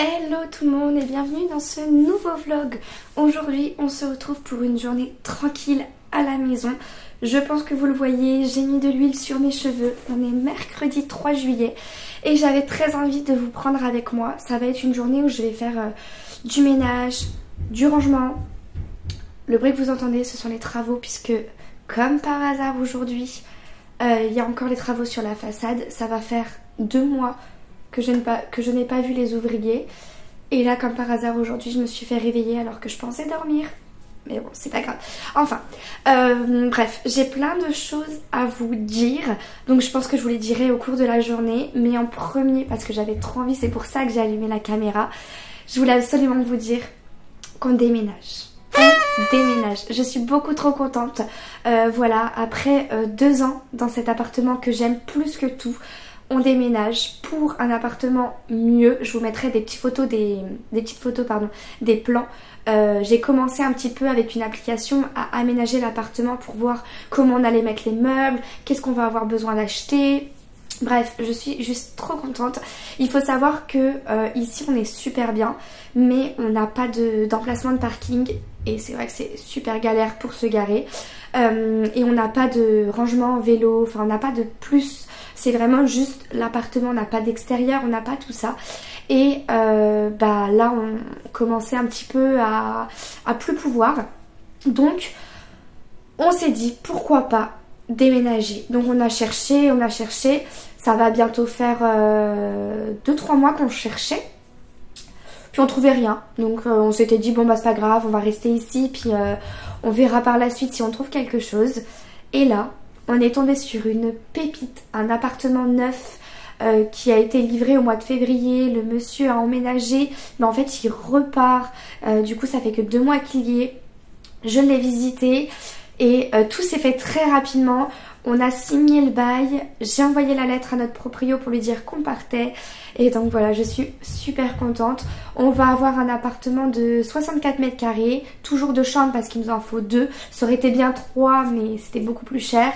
Hello tout le monde et bienvenue dans ce nouveau vlog. Aujourd'hui on se retrouve pour une journée tranquille à la maison. Je pense que vous le voyez, j'ai mis de l'huile sur mes cheveux. On est mercredi 3 juillet et j'avais très envie de vous prendre avec moi. Ça va être une journée où je vais faire du ménage, du rangement. Le bruit que vous entendez ce sont les travaux puisque comme par hasard aujourd'hui il y a encore les travaux sur la façade. Ça va faire 2 mois que je n'ai pas vu les ouvriers. Et là, comme par hasard, aujourd'hui, je me suis fait réveiller alors que je pensais dormir. Mais bon, c'est pas grave. Enfin, bref, j'ai plein de choses à vous dire. Donc je pense que je vous les dirai au cours de la journée. Mais en premier, parce que j'avais trop envie, c'est pour ça que j'ai allumé la caméra. Je voulais absolument vous dire qu'on déménage. On déménage. Je suis beaucoup trop contente. Voilà, après 2 ans dans cet appartement que j'aime plus que tout. On déménage pour un appartement mieux. Je vous mettrai des petites photos, des plans. J'ai commencé un petit peu avec une application à aménager l'appartement pour voir comment on allait mettre les meubles, qu'est-ce qu'on va avoir besoin d'acheter. Bref, je suis juste trop contente. Il faut savoir que ici on est super bien, mais on n'a pas d'emplacement de parking et c'est vrai que c'est super galère pour se garer. Et on n'a pas de rangement vélo, enfin on n'a pas de plus. C'est vraiment juste l'appartement, on n'a pas d'extérieur, on n'a pas tout ça. Et là on commençait un petit peu à plus pouvoir. Donc on s'est dit pourquoi pas déménager. Donc on a cherché. Ça va bientôt faire 2-3 mois qu'on cherchait. Puis on trouvait rien. Donc on s'était dit bon bah c'est pas grave, on va rester ici. Puis on verra par la suite si on trouve quelque chose. Et là on est tombé sur une pépite, un appartement neuf qui a été livré au mois de février. Le monsieur a emménagé, mais en fait il repart. Du coup ça fait que 2 mois qu'il y est. Je l'ai visité et tout s'est fait très rapidement. On a signé le bail, j'ai envoyé la lettre à notre proprio pour lui dire qu'on partait. Et donc voilà, je suis super contente. On va avoir un appartement de 64 mètres carrés, toujours 2 chambres parce qu'il nous en faut 2. Ça aurait été bien 3 mais c'était beaucoup plus cher.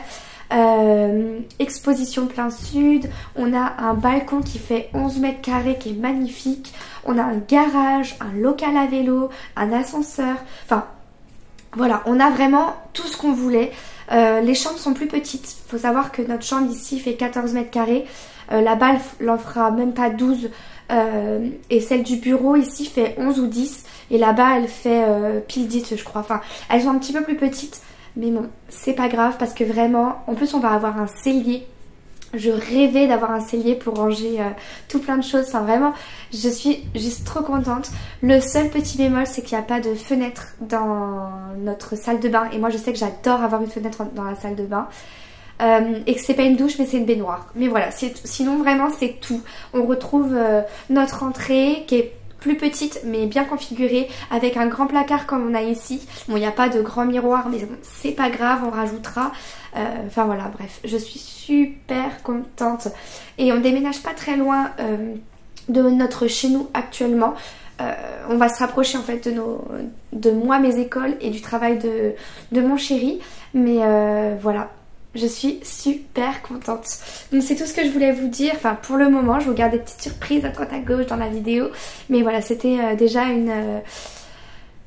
Exposition plein sud. On a un balcon qui fait 11 mètres carrés qui est magnifique. On a un garage, un local à vélo, un ascenseur. Enfin voilà, on a vraiment tout ce qu'on voulait. Les chambres sont plus petites. Il faut savoir que notre chambre ici fait 14 mètres carrés. Là-bas, elle en fera même pas 12. Et celle du bureau ici fait 11 ou 10. Et là-bas, elle fait pile 10, je crois. Enfin, elles sont un petit peu plus petites. Mais bon, c'est pas grave parce que vraiment... En plus, on va avoir un cellier. Je rêvais d'avoir un cellier pour ranger tout plein de choses. Enfin vraiment, je suis juste trop contente. Le seul petit bémol, c'est qu'il n'y a pas de fenêtre dans notre salle de bain. Et moi, je sais que j'adore avoir une fenêtre dans la salle de bain. Et que c'est pas une douche, mais c'est une baignoire. Mais voilà, sinon vraiment, c'est tout. On retrouve notre entrée qui est plus petite mais bien configurée avec un grand placard comme on a ici. Bon, il n'y a pas de grand miroir, mais bon, c'est pas grave, on rajoutera. Enfin voilà, bref, je suis super contente. Et on déménage pas très loin de notre chez nous actuellement. On va se rapprocher en fait de moi, mes écoles et du travail de mon chéri. Mais voilà, je suis super contente. Donc c'est tout ce que je voulais vous dire. Enfin pour le moment, je vous garde des petites surprises à droite à gauche dans la vidéo. Mais voilà, c'était déjà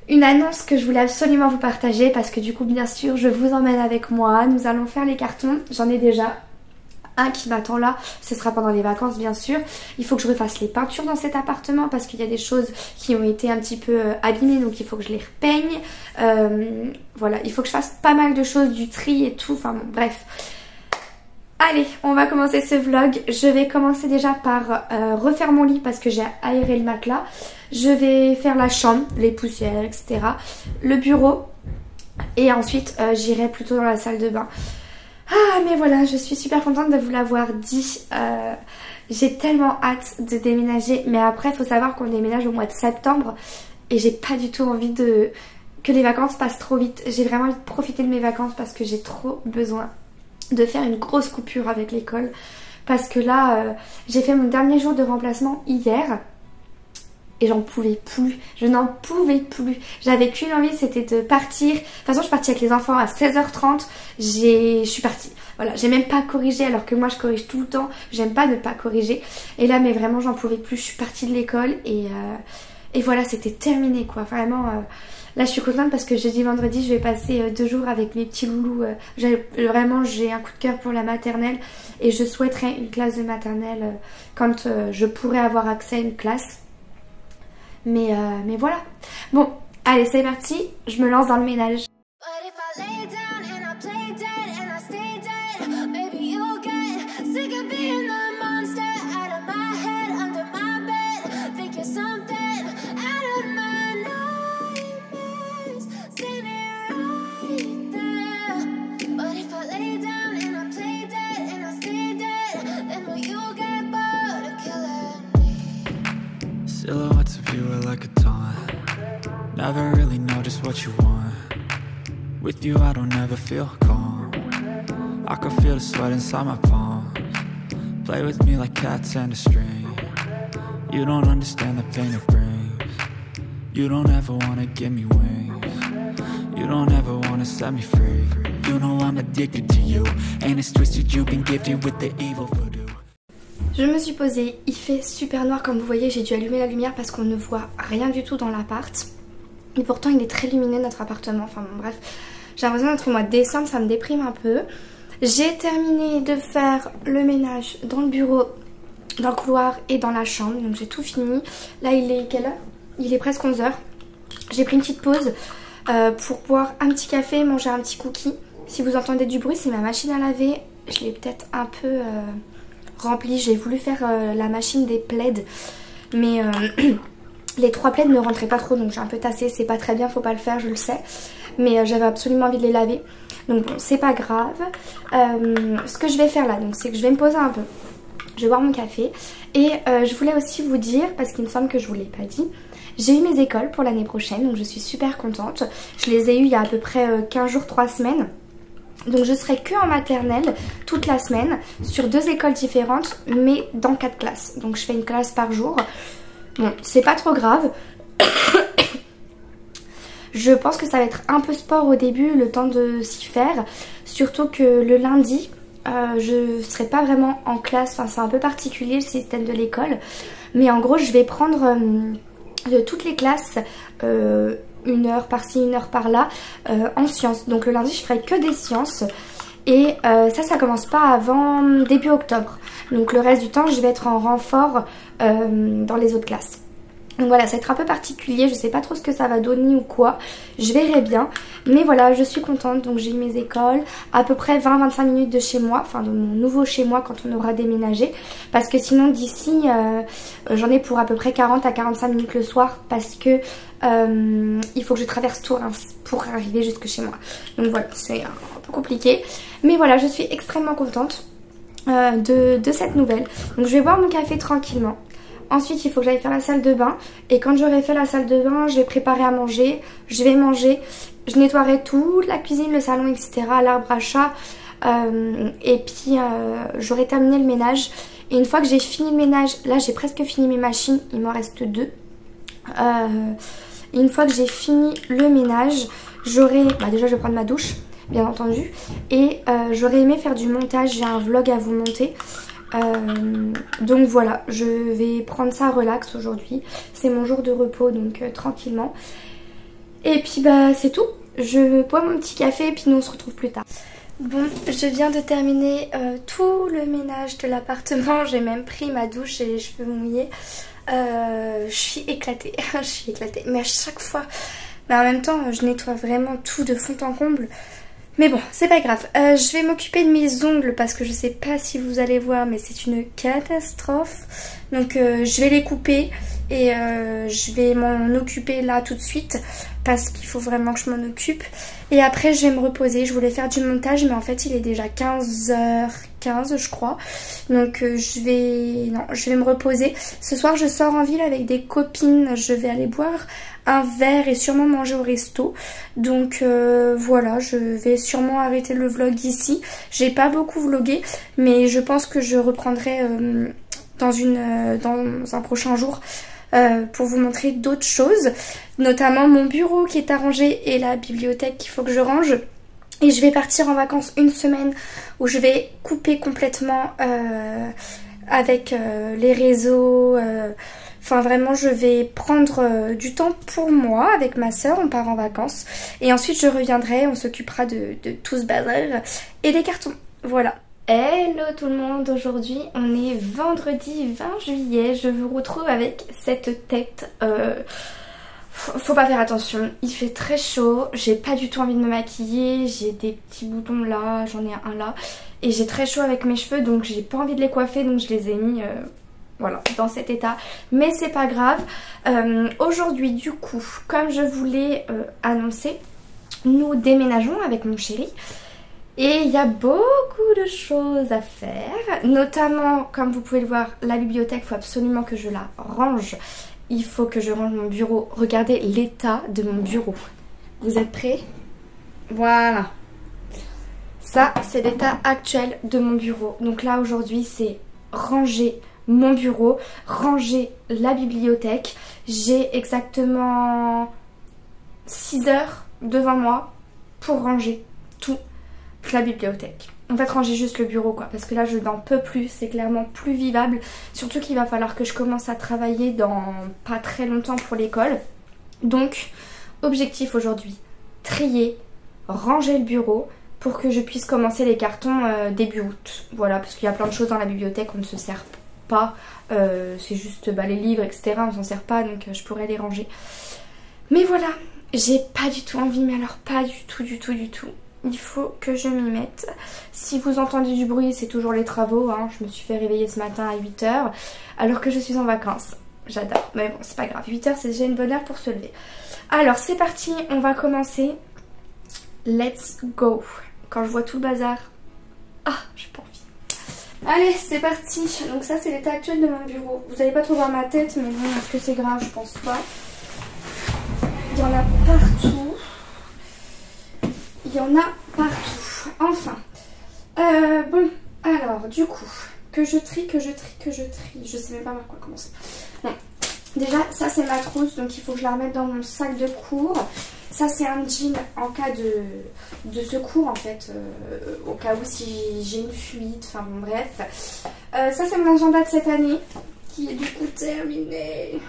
une annonce que je voulais absolument vous partager parce que du coup bien sûr je vous emmène avec moi. Nous allons faire les cartons. J'en ai déjà un qui m'attend là, ce sera pendant les vacances bien sûr. Il faut que je refasse les peintures dans cet appartement parce qu'il y a des choses qui ont été un petit peu abîmées, donc il faut que je les repeigne. Voilà, il faut que je fasse pas mal de choses, du tri et tout, enfin bon, bref. Allez, on va commencer ce vlog. Je vais commencer déjà par refaire mon lit parce que j'ai aéré le matelas. Je vais faire la chambre, les poussières, etc. Le bureau. Et ensuite, j'irai plutôt dans la salle de bain. Ah mais voilà, je suis super contente de vous l'avoir dit. J'ai tellement hâte de déménager. Mais après, il faut savoir qu'on déménage au mois de septembre. Et j'ai pas du tout envie que les vacances passent trop vite. J'ai vraiment envie de profiter de mes vacances parce que j'ai trop besoin de faire une grosse coupure avec l'école. Parce que là, j'ai fait mon dernier jour de remplacement hier. et j'en pouvais plus, je n'en pouvais plus. J'avais qu'une envie, c'était de partir. De toute façon je suis partie avec les enfants à 16h30, je suis partie. Voilà, j'ai même pas corrigé alors que moi je corrige tout le temps, j'aime pas ne pas corriger. Et là mais vraiment j'en pouvais plus, je suis partie de l'école et voilà, c'était terminé quoi, vraiment. Là je suis contente parce que jeudi vendredi je vais passer 2 jours avec mes petits loulous. Vraiment j'ai un coup de cœur pour la maternelle et je souhaiterais une classe de maternelle quand je pourrais avoir accès à une classe. Mais voilà. Bon, allez c'est parti, je me lance dans le ménage. Silhouettes of you are like a taunt. Never really know just what you want. With you I don't ever feel calm. I can feel the sweat inside my palms. Play with me like cats and a string. You don't understand the pain it brings. You don't ever wanna give me wings. You don't ever wanna set me free. You know I'm addicted to you. And it's twisted, you've been gifted with the evil voodoo. Je me suis posée, il fait super noir comme vous voyez, j'ai dû allumer la lumière parce qu'on ne voit rien du tout dans l'appart. Et pourtant il est très lumineux notre appartement, enfin bon bref. J'ai l'impression d'être au mois de décembre, ça me déprime un peu. J'ai terminé de faire le ménage dans le bureau, dans le couloir et dans la chambre, donc j'ai tout fini. Là il est quelle heure? Il est presque 11h. J'ai pris une petite pause pour boire un petit café, manger un petit cookie. Si vous entendez du bruit, c'est ma machine à laver. Je l'ai peut-être un peu remplie. J'ai voulu faire la machine des plaids, mais les 3 plaids ne rentraient pas trop, donc j'ai un peu tassé. C'est pas très bien, faut pas le faire, je le sais. Mais j'avais absolument envie de les laver. Donc bon, c'est pas grave. Ce que je vais faire là, donc c'est que je vais me poser un peu. Je vais boire mon café. Et je voulais aussi vous dire, parce qu'il me semble que je vous l'ai pas dit, j'ai eu mes écoles pour l'année prochaine, donc je suis super contente. Je les ai eues il y a à peu près 15 jours, 3 semaines. Donc je serai que en maternelle toute la semaine sur 2 écoles différentes mais dans 4 classes. Donc je fais une classe par jour. Bon, c'est pas trop grave. Je pense que ça va être un peu sport au début, le temps de s'y faire. Surtout que le lundi, je serai pas vraiment en classe. Enfin c'est un peu particulier le système de l'école. Mais en gros je vais prendre de toutes les classes 1 heure par-ci, 1 heure par-là en sciences. Donc le lundi je ferai que des sciences et ça commence pas avant début octobre. Donc le reste du temps je vais être en renfort dans les autres classes. Donc voilà, ça va être un peu particulier, je sais pas trop ce que ça va donner ou quoi, je verrai bien. Mais voilà, je suis contente, donc j'ai eu mes écoles, à peu près 20-25 minutes de chez moi, enfin de mon nouveau chez moi quand on aura déménagé. Parce que sinon d'ici, j'en ai pour à peu près 40 à 45 minutes le soir parce que il faut que je traverse Tours pour arriver jusque chez moi. Donc voilà, c'est un peu compliqué. Mais voilà, je suis extrêmement contente de cette nouvelle. Donc je vais boire mon café tranquillement. Ensuite il faut que j'aille faire la salle de bain. Et quand j'aurai fait la salle de bain, je vais préparer à manger. Je vais manger. Je nettoierai toute la cuisine, le salon, etc. L'arbre à chat. Et puis j'aurai terminé le ménage. Et une fois que j'ai fini le ménage, là j'ai presque fini mes machines. Il m'en reste 2. Et une fois que j'ai fini le ménage, j'aurai... déjà je vais prendre ma douche, bien entendu. Et j'aurais aimé faire du montage. J'ai un vlog à vous monter. Donc voilà, je vais prendre ça relax aujourd'hui. C'est mon jour de repos, donc tranquillement. Et puis c'est tout. Je bois mon petit café et puis nous on se retrouve plus tard. Bon, je viens de terminer tout le ménage de l'appartement. J'ai même pris ma douche et les cheveux mouillés. Je suis éclatée. Je suis éclatée. Mais à chaque fois, en même temps, je nettoie vraiment tout de fond en comble. Mais bon, c'est pas grave. Je vais m'occuper de mes ongles parce que je sais pas si vous allez voir, mais c'est une catastrophe. Donc je vais les couper et je vais m'en occuper là tout de suite parce qu'il faut vraiment que je m'en occupe. Et après je vais me reposer. Je voulais faire du montage mais en fait il est déjà 15h15 je crois. Donc je vais me reposer. Ce soir je sors en ville avec des copines. Je vais aller boire un verre et sûrement manger au resto. Donc voilà, je vais sûrement arrêter le vlog ici. J'ai pas beaucoup vlogué mais je pense que je reprendrai dans un prochain jour pour vous montrer d'autres choses, notamment mon bureau qui est à ranger et la bibliothèque qu'il faut que je range. Et je vais partir en vacances une semaine où je vais couper complètement avec les réseaux. Enfin vraiment je vais prendre du temps pour moi avec ma soeur, on part en vacances. Et ensuite je reviendrai, on s'occupera de tout ce bazar et des cartons. Voilà. Hello tout le monde, aujourd'hui on est vendredi 20 juillet, je vous retrouve avec cette tête. Faut pas faire attention, il fait très chaud, j'ai pas du tout envie de me maquiller, j'ai des petits boutons là, j'en ai un là. Et j'ai très chaud avec mes cheveux donc j'ai pas envie de les coiffer donc je les ai mis voilà, dans cet état. Mais c'est pas grave. Aujourd'hui du coup, comme je vous l'ai annoncé, nous déménageons avec mon chéri. Et il y a beaucoup de choses à faire. Notamment, comme vous pouvez le voir, la bibliothèque, il faut absolument que je la range. Il faut que je range mon bureau. Regardez l'état de mon bureau. Vous êtes prêts? Voilà. Ça, c'est l'état actuel de mon bureau. Donc là, aujourd'hui, c'est ranger mon bureau, ranger la bibliothèque. J'ai exactement 6 heures devant moi pour ranger tout la bibliothèque. En fait, ranger juste le bureau quoi, parce que là je n'en peux plus, c'est clairement plus vivable. Surtout qu'il va falloir que je commence à travailler dans pas très longtemps pour l'école. Donc, objectif aujourd'hui, trier, ranger le bureau pour que je puisse commencer les cartons début août. Voilà, parce qu'il y a plein de choses dans la bibliothèque, on ne se sert pas. C'est juste les livres, etc. On s'en sert pas, donc je pourrais les ranger. Mais voilà, j'ai pas du tout envie, mais alors pas du tout. Il faut que je m'y mette. Si vous entendez du bruit, c'est toujours les travaux. Hein. Je me suis fait réveiller ce matin à 8 h alors que je suis en vacances. J'adore. Mais bon, c'est pas grave. 8 h, c'est déjà une bonne heure pour se lever. Alors, c'est parti. On va commencer. Let's go. Quand je vois tout le bazar. Ah, j'ai pas envie. Allez, c'est parti. Donc ça, c'est l'état actuel de mon bureau. Vous n'allez pas trop voir ma tête, mais bon, est-ce que c'est grave? Je pense pas. Il y en a partout. Il y en a partout. Enfin. Bon, alors, du coup, que je trie. Je sais même pas par quoi commencer. Bon, déjà, ça c'est ma trousse, donc il faut que je la remette dans mon sac de cours. Ça c'est un jean en cas de secours en fait, au cas où si j'ai une fuite, enfin bon bref. Ça c'est mon agenda de cette année, qui est du coup terminé.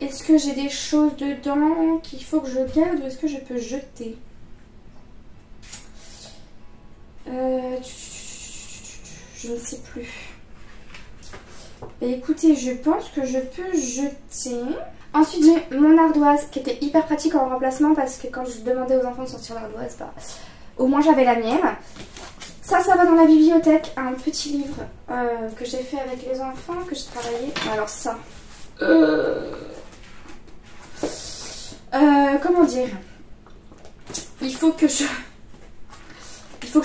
Est-ce que j'ai des choses dedans qu'il faut que je garde ou est-ce que je peux jeter? Je ne sais plus. Et écoutez, je pense que je peux jeter. Ensuite, j'ai mon ardoise qui était hyper pratique en remplacement parce que quand je demandais aux enfants de sortir l'ardoise, bah, au moins j'avais la mienne. Ça va dans la bibliothèque. Un petit livre que j'ai fait avec les enfants, que j'ai travaillé. Alors ça... comment dire, il faut que je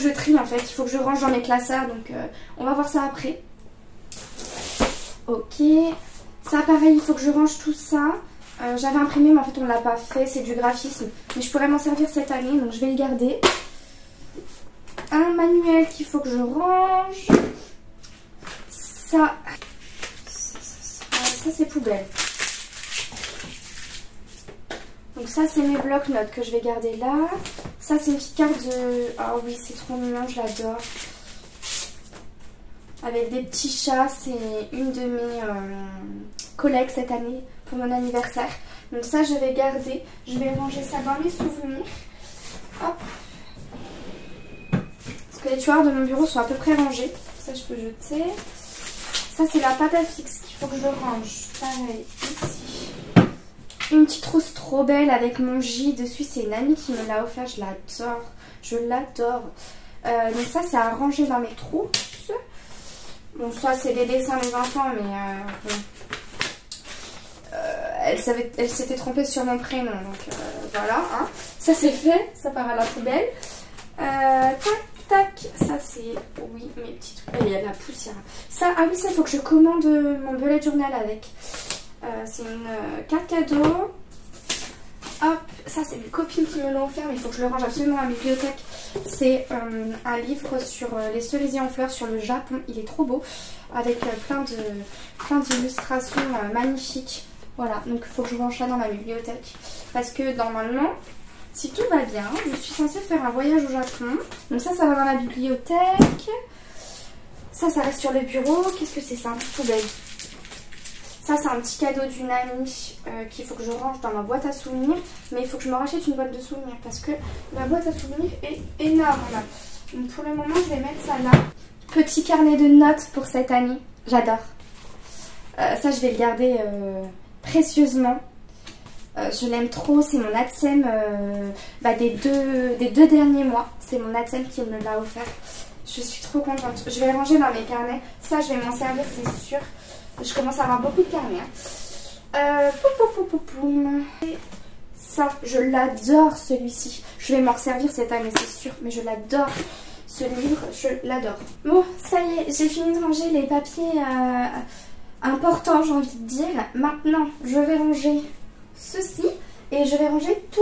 trie en fait, il faut que je range dans mes classeurs, donc on va voir ça après. Ok, ça pareil, il faut que je range tout ça. J'avais imprimé mais en fait on l'a pas fait, c'est du graphisme, mais je pourrais m'en servir cette année, donc je vais le garder. Un manuel qu'il faut que je range. Ça c'est poubelle. Donc ça c'est mes blocs-notes que je vais garder là. Ça c'est une petite carte de... Ah oui c'est trop mignon, je l'adore. Avec des petits chats, c'est une de mes collègues cette année pour mon anniversaire. Donc ça je vais garder, je vais ranger ça dans mes souvenirs. Hop. Parce que les tiroirs de mon bureau sont à peu près rangés. Ça je peux jeter. Ça c'est la pâte à fixe qu'il faut que je range. Pareil, ici. Une petite trousse trop belle avec mon J dessus. C'est une amie qui me l'a offert. Je l'adore. Je l'adore. Donc ça c'est à ranger dans mes trousses. Bon ça c'est des dessins des enfants mais bon. Elle s'était trompée sur mon prénom. Donc voilà. Hein. Ça c'est fait. Ça part à la poubelle. Tac. Ça c'est... Oui mes petites... Il y a de la poussière. Ça, ah oui ça il faut que je commande mon bullet journal avec. C'est une carte cadeau. Hop, ça c'est mes copines qui me l'ont offert, mais il faut que je le range absolument à la bibliothèque. C'est un livre sur les cerisiers en fleurs sur le Japon. Il est trop beau, avec plein d'illustrations magnifiques. Voilà, donc il faut que je range ça dans ma bibliothèque. Parce que normalement, si tout va bien, je suis censée faire un voyage au Japon. Donc ça va dans la bibliothèque. Ça reste sur le bureau. Qu'est-ce que c'est ça? Poubelle. Ça, c'est un petit cadeau d'une amie qu'il faut que je range dans ma boîte à souvenirs. Mais il faut que je me rachète une boîte de souvenirs parce que ma boîte à souvenirs est énorme. Donc pour le moment, je vais mettre ça là. Petit carnet de notes pour cette année. J'adore. Ça, je vais le garder précieusement. Je l'aime trop. C'est mon Adsem des deux derniers mois. C'est mon Adsem qui me l'a offert. Je suis trop contente. Je vais le ranger dans mes carnets. Ça, je vais m'en servir, c'est sûr. Je commence à avoir beaucoup de carnets. Ça, je l'adore celui-ci. Je vais m'en resservir cette année, c'est sûr. Mais je l'adore. Ce livre, je l'adore. Bon, ça y est, j'ai fini de ranger les papiers importants, j'ai envie de dire. Maintenant, je vais ranger ceci. Et je vais ranger tout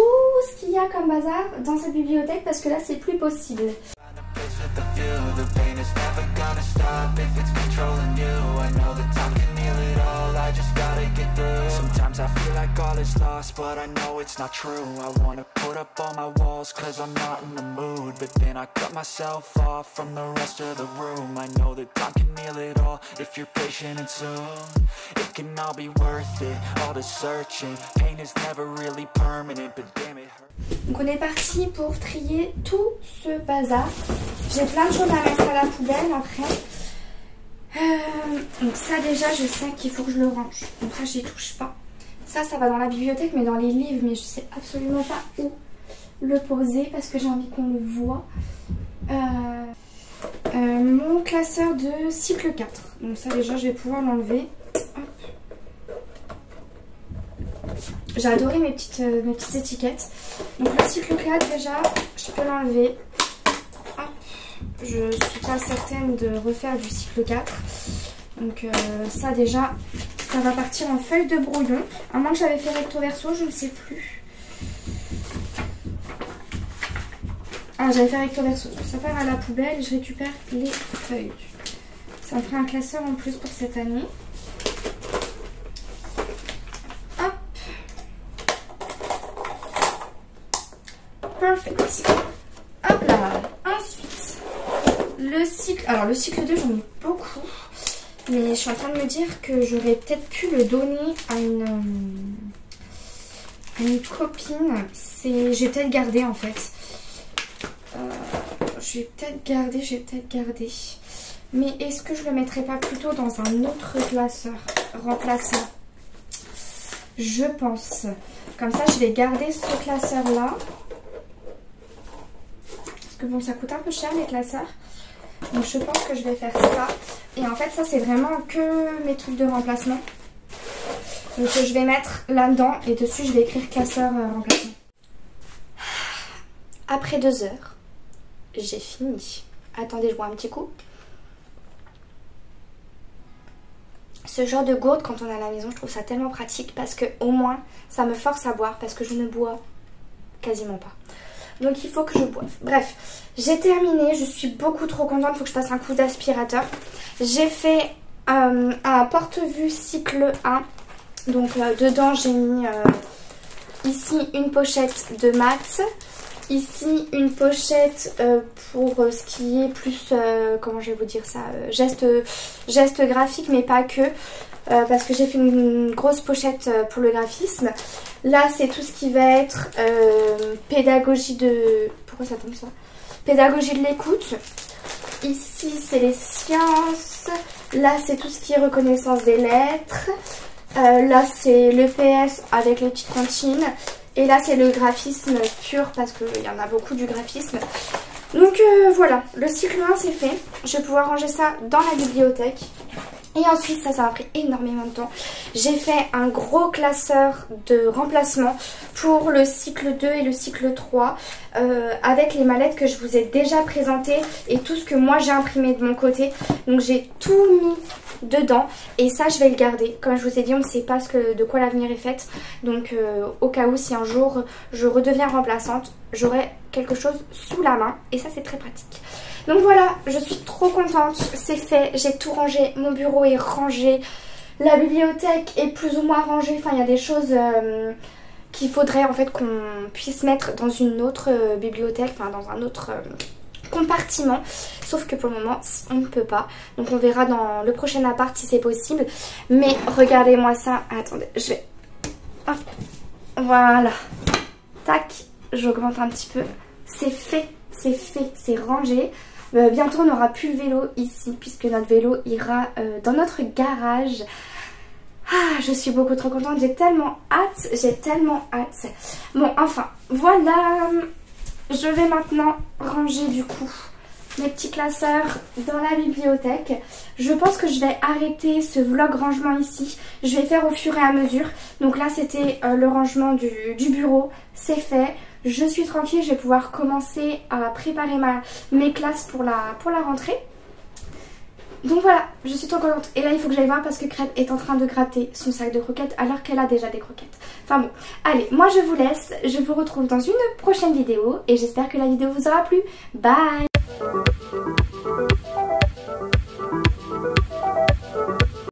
ce qu'il y a comme bazar dans cette bibliothèque parce que là, c'est plus possible. The view, the pain is never gonna stop if it's controlling you. I know that time can heal it all, I just gotta get through. Sometimes I feel like all is lost, but I know it's not true. I wanna put up all my walls cause I'm not in the mood, but then I cut myself off from the rest of the room. I know that time can heal it all if you're patient and soon it can all be worth it, all the searching. Pain is never really permanent, but damn it hurts. Donc on est parti pour trier tout ce bazar. J'ai plein de choses à mettre à la poubelle après. Donc ça déjà je sais qu'il faut que je le range. Donc ça j'y touche pas. Ça va dans la bibliothèque mais dans les livres. Mais je sais absolument pas où le poser parce que j'ai envie qu'on le voit. Mon classeur de cycle 4. Donc ça déjà je vais pouvoir l'enlever. J'ai adoré mes petites étiquettes. Donc le cycle 4 déjà, je peux l'enlever. Je suis pas certaine de refaire du cycle 4. Donc ça déjà, ça va partir en feuille de brouillon. À moins que j'avais fait recto verso, je ne sais plus. Ah, j'avais fait recto verso. Ça part à la poubelle et je récupère les feuilles. Ça me fera un classeur en plus pour cette année. Perfect. Hop là. Ensuite, le cycle. Alors le cycle 2, j'en ai beaucoup. Mais je suis en train de me dire que j'aurais peut-être pu le donner à une copine. J'ai peut-être gardé en fait. Je vais peut-être garder. Mais est-ce que je le mettrais pas plutôt dans un autre classeur remplaçant? Je pense. Comme ça, je vais garder ce classeur là. Bon, ça coûte un peu cher les classeurs, donc je pense que je vais faire ça. Et en fait ça c'est vraiment que mes trucs de remplacement, donc je vais mettre là-dedans et dessus je vais écrire classeur remplacement. Après 2 heures j'ai fini. Attendez, je bois un petit coup. Ce genre de gourde quand on est à la maison, je trouve ça tellement pratique parce que au moins ça me force à boire parce que je ne bois quasiment pas. Donc il faut que je boive. Bref, j'ai terminé. Je suis beaucoup trop contente. Il faut que je passe un coup d'aspirateur. J'ai fait un porte-vue cycle 1. Donc dedans j'ai mis ici une pochette de maths. Ici une pochette pour ce qui est plus, comment je vais vous dire ça, geste graphique mais pas que. Parce que j'ai fait une grosse pochette pour le graphisme. Là c'est tout ce qui va être pédagogie de... Pourquoi ça tombe ça? Pédagogie de l'écoute. Ici c'est les sciences. Là c'est tout ce qui est reconnaissance des lettres. Là c'est l'EPS avec les petites comptines. Et là c'est le graphisme pur parce qu'il y en a beaucoup du graphisme. Donc voilà, le cycle 1 c'est fait. Je vais pouvoir ranger ça dans la bibliothèque. Et ensuite, ça m'a pris énormément de temps. J'ai fait un gros classeur de remplacement pour le cycle 2 et le cycle 3 avec les mallettes que je vous ai déjà présentées et tout ce que moi j'ai imprimé de mon côté. Donc j'ai tout mis dedans. Et ça je vais le garder. Comme je vous ai dit, on ne sait pas de quoi l'avenir est fait. Donc au cas où si un jour je redeviens remplaçante, j'aurai quelque chose sous la main. Et ça c'est très pratique. Donc voilà, je suis trop contente, c'est fait, j'ai tout rangé, mon bureau est rangé, la bibliothèque est plus ou moins rangée, enfin il y a des choses qu'il faudrait en fait qu'on puisse mettre dans une autre bibliothèque, enfin dans un autre compartiment, sauf que pour le moment on ne peut pas, donc on verra dans le prochain appart si c'est possible. Mais regardez-moi ça, attendez, je vais, hop, voilà, tac, j'augmente un petit peu, c'est fait, c'est rangé. Bientôt on n'aura plus le vélo ici puisque notre vélo ira dans notre garage. Ah, je suis beaucoup trop contente, j'ai tellement hâte. Bon, enfin, voilà. Je vais maintenant ranger du coup mes petits classeurs dans la bibliothèque. Je pense que je vais arrêter ce vlog rangement ici. Je vais faire au fur et à mesure. Donc là c'était le rangement du bureau, c'est fait. Je suis tranquille, je vais pouvoir commencer à préparer mes classes pour la rentrée. Donc voilà, je suis trop contente. Et là il faut que j'aille voir parce que Crête est en train de gratter son sac de croquettes alors qu'elle a déjà des croquettes. Enfin bon, allez, moi je vous laisse. Je vous retrouve dans une prochaine vidéo et j'espère que la vidéo vous aura plu. Bye!